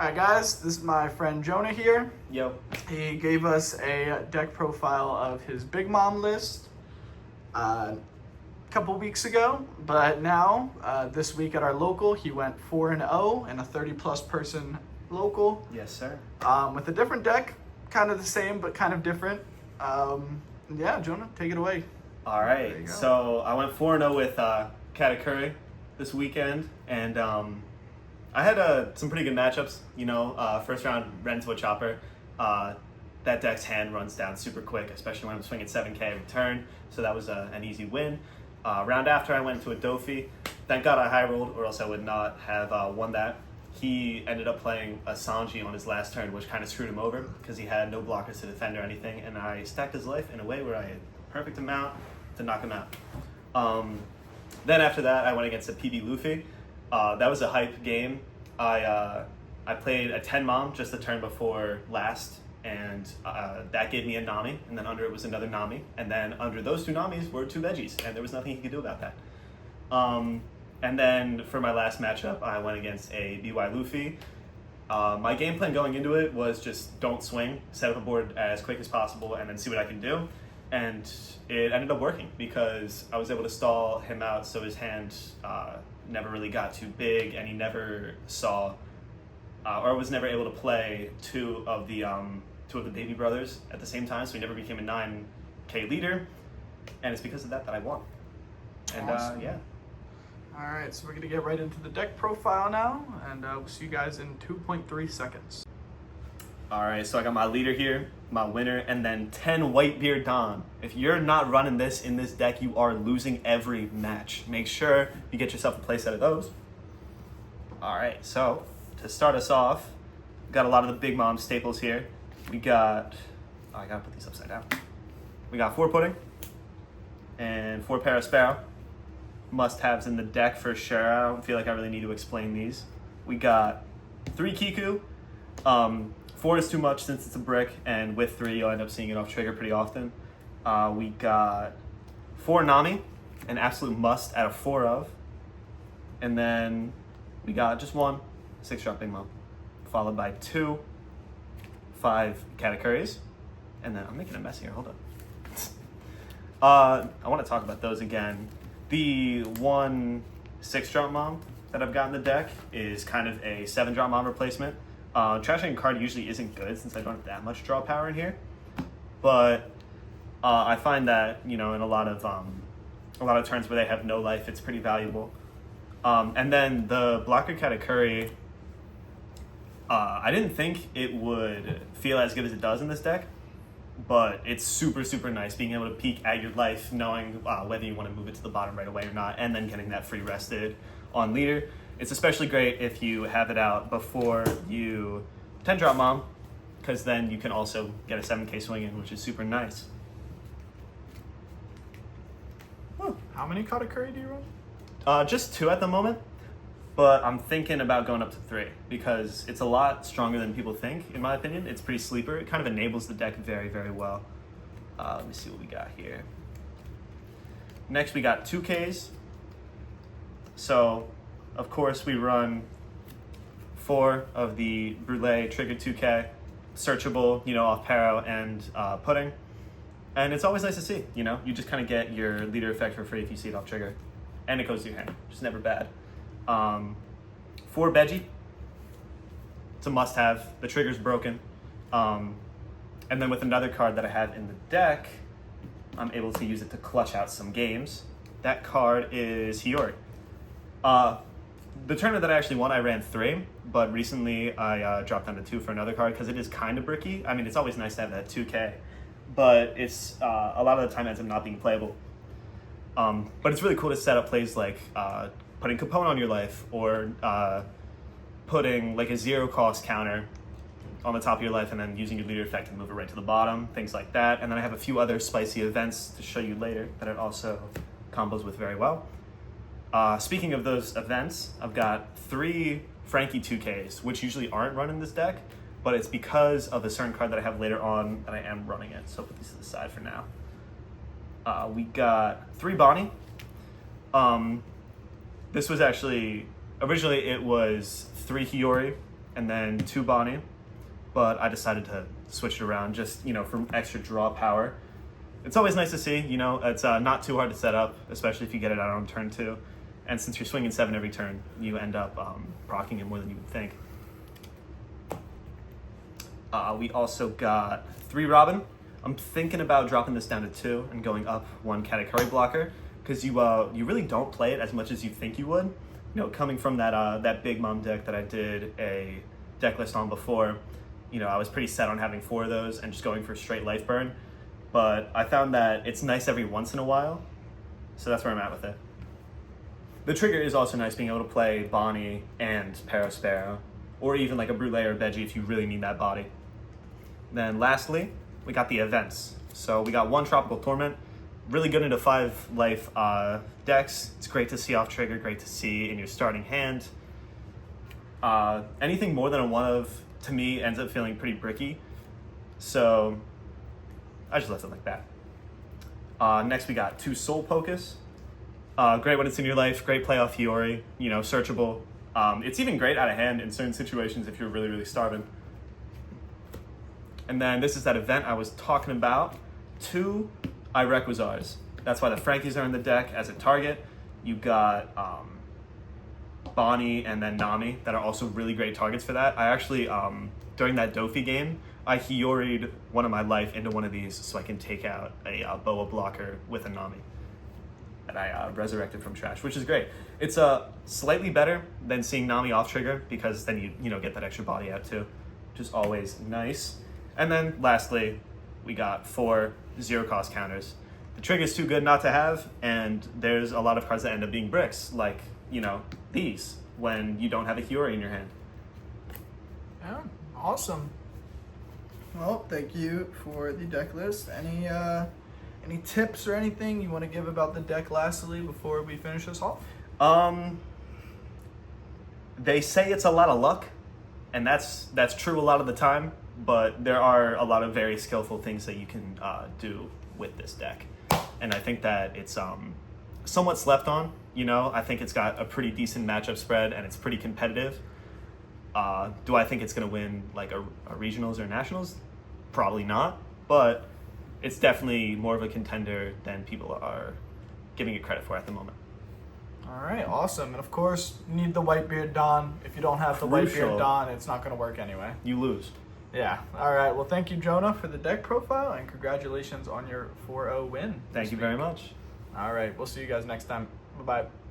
Alright guys, this is my friend Jonah here. Yo. He gave us a deck profile of his Big Mom list a couple weeks ago, but now, this week at our local, he went 4-0 in a 30-plus person local. Yes, sir. With a different deck, kind of the same, but kind of different. Yeah, Jonah, take it away. All right. So I went 4-0 with Katakuri this weekend, and I had some pretty good matchups. You know, first round, ran into a chopper. That deck's hand runs down super quick, especially when I'm swinging 7K every turn, so that was an easy win. Round after, I went into a Dofi. Thank God I high rolled, or else I would not have won that. He ended up playing a Sanji on his last turn, which kind of screwed him over because he had no blockers to defend or anything, and I stacked his life in a way where I had perfect amount to knock him out. Then after that, I went against a PB Luffy. That was a hype game. I played a 10 mom just the turn before last, and that gave me a Nami, and then under it was another Nami, and then under those two Namis were two veggies, and there was nothing he could do about that. And then for my last matchup, I went against a BY Luffy. My game plan going into it was just don't swing, set up a board as quick as possible, and then see what I can do. And it ended up working because I was able to stall him out so his hand never really got too big, and he never saw, or was never able to play two of the baby brothers at the same time, so he never became a 9K leader, and it's because of that I won. And awesome. Yeah. Alright, so we're going to get right into the deck profile now, and we'll see you guys in 2.3 seconds. Alright, so I got my leader here, my winner, and then 10 Whitebeard Don. If you're not running this in this deck, you are losing every match. Make sure you get yourself a play set of those. Alright, so to start us off, got a lot of the Big Mom staples here. We got, I gotta put these upside down. We got 4 Pudding and 4 Parasparrow. Must-haves in the deck for sure. I don't feel like I really need to explain these. We got 3 Kiku. 4 is too much since it's a brick, and with 3 you'll end up seeing it off trigger pretty often. We got 4 Nami, an absolute must out of 4 of. And then we got just 1 6-drop Big Mom, followed by 2 5 Katakuris. And then I'm making a mess here, hold on. I want to talk about those again. The 1 6-drop mom that I've got in the deck is kind of a 7-drop mom replacement. Trashing a card usually isn't good since I don't have that much draw power in here, but I find that, you know, in a lot of turns where they have no life, it's pretty valuable. And then the blocker Katakuri, I didn't think it would feel as good as it does in this deck, but it's super, super nice being able to peek at your life, knowing whether you want to move it to the bottom right away or not, and then getting that free rested on leader. It's especially great if you have it out before you 10-drop mom, because then you can also get a 7K swing in, which is super nice. How many Katakuri do you run? Just 2 at the moment, but I'm thinking about going up to 3 because it's a lot stronger than people think, in my opinion. It's pretty sleeper. It kind of enables the deck very, very well. Let me see what we got here. Next, we got 2Ks. So, of course, we run 4 of the Brûlée triggered 2K, searchable, you know, off Paro and Pudding. And it's always nice to see, you know, you just kind of get your leader effect for free if you see it off trigger. And it goes to your hand, which is never bad. 4 Veggie. It's a must-have. The trigger's broken. And then with another card that I have in the deck, I'm able to use it to clutch out some games. That card is Hiyori. The tournament that I actually won, I ran 3, but recently I dropped down to 2 for another card because it is kind of bricky. I mean, it's always nice to have that 2K, but it's a lot of the time ends up not being playable. But it's really cool to set up plays like putting Capone on your life, or putting like a 0-cost counter on the top of your life and then using your leader effect to move it right to the bottom, things like that. And then I have a few other spicy events to show you later that it also combos with very well. Speaking of those events, I've got 3 Frankie 2Ks, which usually aren't run in this deck, but it's because of a certain card that I have later on that I am running it. So I'll put these to the side for now. We got 3 Bonnie. This was actually, originally it was 3 Hiyori, and then 2 Bonnie, but I decided to switch it around just, for extra draw power. It's always nice to see, it's not too hard to set up, especially if you get it out on turn 2. And since you're swinging 7 every turn, you end up proccing it more than you would think. We also got 3 Robin. I'm thinking about dropping this down to 2 and going up 1 Katakuri blocker, because you really don't play it as much as you think you would. Coming from that Big Mom deck that I did a deck list on before, I was pretty set on having 4 of those and just going for straight life burn. But I found that it's nice every once in a while, so that's where I'm at with it. The trigger is also nice, being able to play Bonnie and Sparrow, or even like a Brule or Veggie if you really need that body. Then lastly, we got the events. So we got 1 Tropical Torment, really good into 5 life decks. It's great to see off trigger, great to see in your starting hand. Anything more than a 1 of, to me, ends up feeling pretty bricky. So I just left it like that. Next we got 2 Soul Pocus. Great when it's in your life, great play off Hiyori, searchable. It's even great out of hand in certain situations if you're really, really starving. And then this is that event I was talking about, 2 Irequisars. That's why the Frankies are in the deck as a target. You got Bonnie and then Nami that are also really great targets for that. I actually, during that Dofi game, I Hiyori'd 1 of my life into 1 of these so I can take out a Boa blocker with a Nami that I resurrected from trash, which is great. It's slightly better than seeing Nami off trigger, because then you get that extra body out too, which is always nice. And then lastly, we got 4 0 cost counters. The trigger is too good not to have, and there's a lot of cards that end up being bricks, like these, when you don't have a Hiyori in your hand. Yeah, awesome. Well, thank you for the deck list. Any tips or anything you want to give about the deck lastly before we finish this off? They say it's a lot of luck, and that's true a lot of the time, but there are a lot of very skillful things that you can do with this deck. And I think that it's somewhat slept on. I think it's got a pretty decent matchup spread, and it's pretty competitive. Do I think it's going to win like a regionals or nationals? Probably not, but it's definitely more of a contender than people are giving it credit for at the moment. All right, awesome. And of course, you need the Whitebeard Dawn. If you don't have the Crucial. Whitebeard Dawn, it's not going to work anyway. You lose. Yeah. All right. Well, thank you, Jonah, for the deck profile, and congratulations on your 4-0 win. Thank you very much. All right. We'll see you guys next time. Bye-bye.